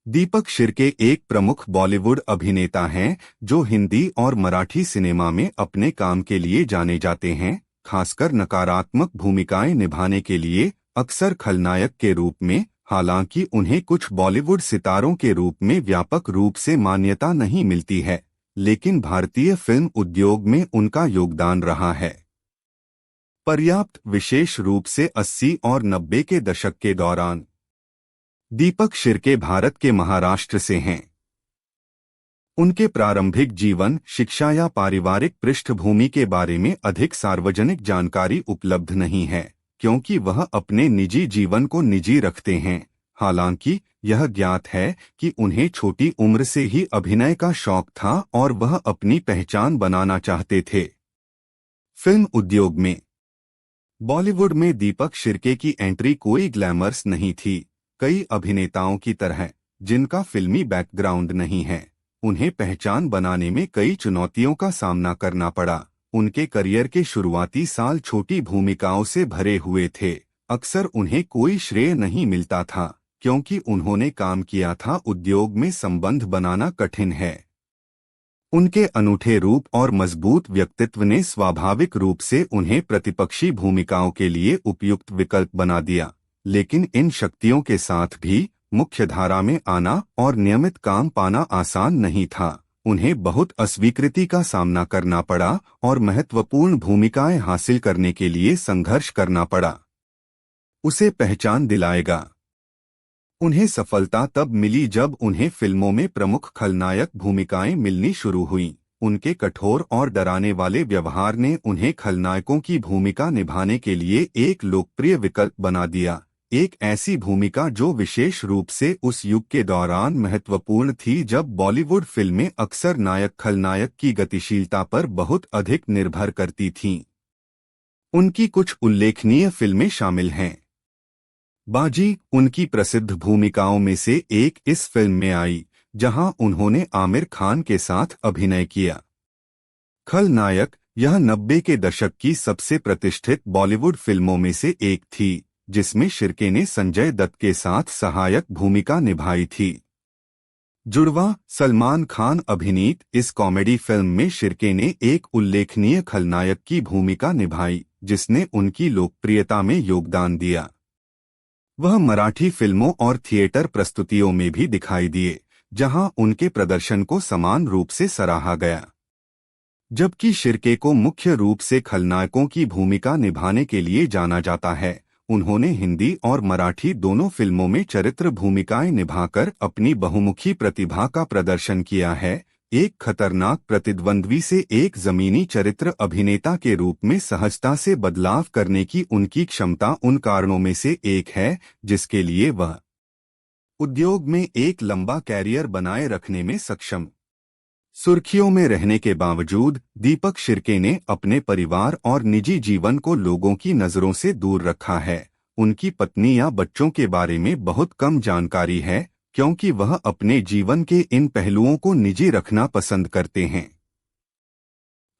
दीपक शिर्के एक प्रमुख बॉलीवुड अभिनेता हैं जो हिंदी और मराठी सिनेमा में अपने काम के लिए जाने जाते हैं, खासकर नकारात्मक भूमिकाएं निभाने के लिए, अक्सर खलनायक के रूप में। हालांकि उन्हें कुछ बॉलीवुड सितारों के रूप में व्यापक रूप से मान्यता नहीं मिलती है, लेकिन भारतीय फिल्म उद्योग में उनका योगदान रहा है पर्याप्त, विशेष रूप से 80 और 90 के दशक के दौरान। दीपक शिर्के भारत के महाराष्ट्र से हैं। उनके प्रारंभिक जीवन, शिक्षा या पारिवारिक पृष्ठभूमि के बारे में अधिक सार्वजनिक जानकारी उपलब्ध नहीं है, क्योंकि वह अपने निजी जीवन को निजी रखते हैं। हालांकि यह ज्ञात है कि उन्हें छोटी उम्र से ही अभिनय का शौक था और वह अपनी पहचान बनाना चाहते थे। फिल्म उद्योग में बॉलीवुड में दीपक शिर्के की एंट्री कोई ग्लैमरस नहीं थी। कई अभिनेताओं की तरह जिनका फिल्मी बैकग्राउंड नहीं है, उन्हें पहचान बनाने में कई चुनौतियों का सामना करना पड़ा। उनके करियर के शुरुआती साल छोटी भूमिकाओं से भरे हुए थे। अक्सर उन्हें कोई श्रेय नहीं मिलता था, क्योंकि उन्होंने काम किया था उद्योग में संबंध बनाना कठिन है। उनके अनूठे रूप और मजबूत व्यक्तित्व ने स्वाभाविक रूप से उन्हें प्रतिपक्षी भूमिकाओं के लिए उपयुक्त विकल्प बना दिया, लेकिन इन शक्तियों के साथ भी मुख्यधारा में आना और नियमित काम पाना आसान नहीं था। उन्हें बहुत अस्वीकृति का सामना करना पड़ा और महत्वपूर्ण भूमिकाएं हासिल करने के लिए संघर्ष करना पड़ा। उसे पहचान दिलाएगा। उन्हें सफलता तब मिली जब उन्हें फिल्मों में प्रमुख खलनायक भूमिकाएं मिलनी शुरू हुईं। उनके कठोर और डराने वाले व्यवहार ने उन्हें खलनायकों की भूमिका निभाने के लिए एक लोकप्रिय विकल्प बना दिया। एक ऐसी भूमिका जो विशेष रूप से उस युग के दौरान महत्वपूर्ण थी, जब बॉलीवुड फिल्में अक्सर नायक खलनायक की गतिशीलता पर बहुत अधिक निर्भर करती थीं। उनकी कुछ उल्लेखनीय फिल्में शामिल हैं। बाजी उनकी प्रसिद्ध भूमिकाओं में से एक इस फिल्म में आई, जहां उन्होंने आमिर खान के साथ अभिनय किया। खलनायक यह 90 के दशक की सबसे प्रतिष्ठित बॉलीवुड फिल्मों में से एक थी, जिसमें शिर्के ने संजय दत्त के साथ सहायक भूमिका निभाई थी। जुड़वा सलमान खान अभिनीत इस कॉमेडी फिल्म में शिर्के ने एक उल्लेखनीय खलनायक की भूमिका निभाई, जिसने उनकी लोकप्रियता में योगदान दिया। वह मराठी फिल्मों और थिएटर प्रस्तुतियों में भी दिखाई दिए, जहां उनके प्रदर्शन को समान रूप से सराहा गया। जबकि शिर्के को मुख्य रूप से खलनायकों की भूमिका निभाने के लिए जाना जाता है, उन्होंने हिंदी और मराठी दोनों फिल्मों में चरित्र भूमिकाएं निभाकर अपनी बहुमुखी प्रतिभा का प्रदर्शन किया है। एक खतरनाक प्रतिद्वंद्वी से एक जमीनी चरित्र अभिनेता के रूप में सहजता से बदलाव करने की उनकी क्षमता उन कारणों में से एक है जिसके लिए वह उद्योग में एक लंबा कैरियर बनाए रखने में सक्षम। सुर्खियों में रहने के बावजूद दीपक शिर्के ने अपने परिवार और निजी जीवन को लोगों की नज़रों से दूर रखा है। उनकी पत्नी या बच्चों के बारे में बहुत कम जानकारी है, क्योंकि वह अपने जीवन के इन पहलुओं को निजी रखना पसंद करते हैं।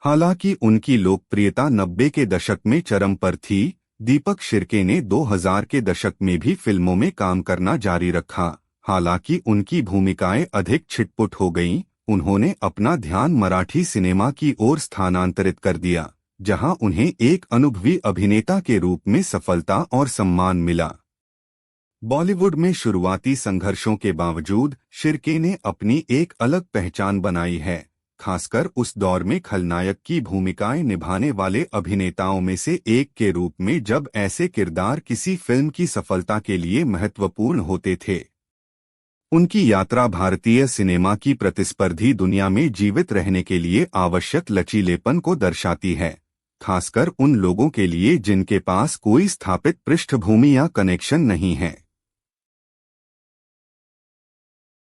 हालांकि उनकी लोकप्रियता 90 के दशक में चरम पर थी। दीपक शिर्के ने 2000 के दशक में भी फिल्मों में काम करना जारी रखा। हालांकि उनकी भूमिकाएं अधिक छिटपुट हो गईं, उन्होंने अपना ध्यान मराठी सिनेमा की ओर स्थानांतरित कर दिया, जहां उन्हें एक अनुभवी अभिनेता के रूप में सफलता और सम्मान मिला। बॉलीवुड में शुरुआती संघर्षों के बावजूद शिर्के ने अपनी एक अलग पहचान बनाई है, खासकर उस दौर में खलनायक की भूमिकाएं निभाने वाले अभिनेताओं में से एक के रूप में, जब ऐसे किरदार किसी फिल्म की सफलता के लिए महत्वपूर्ण होते थे। उनकी यात्रा भारतीय सिनेमा की प्रतिस्पर्धी दुनिया में जीवित रहने के लिए आवश्यक लचीलेपन को दर्शाती है, खासकर उन लोगों के लिए जिनके पास कोई स्थापित पृष्ठभूमि या कनेक्शन नहीं है।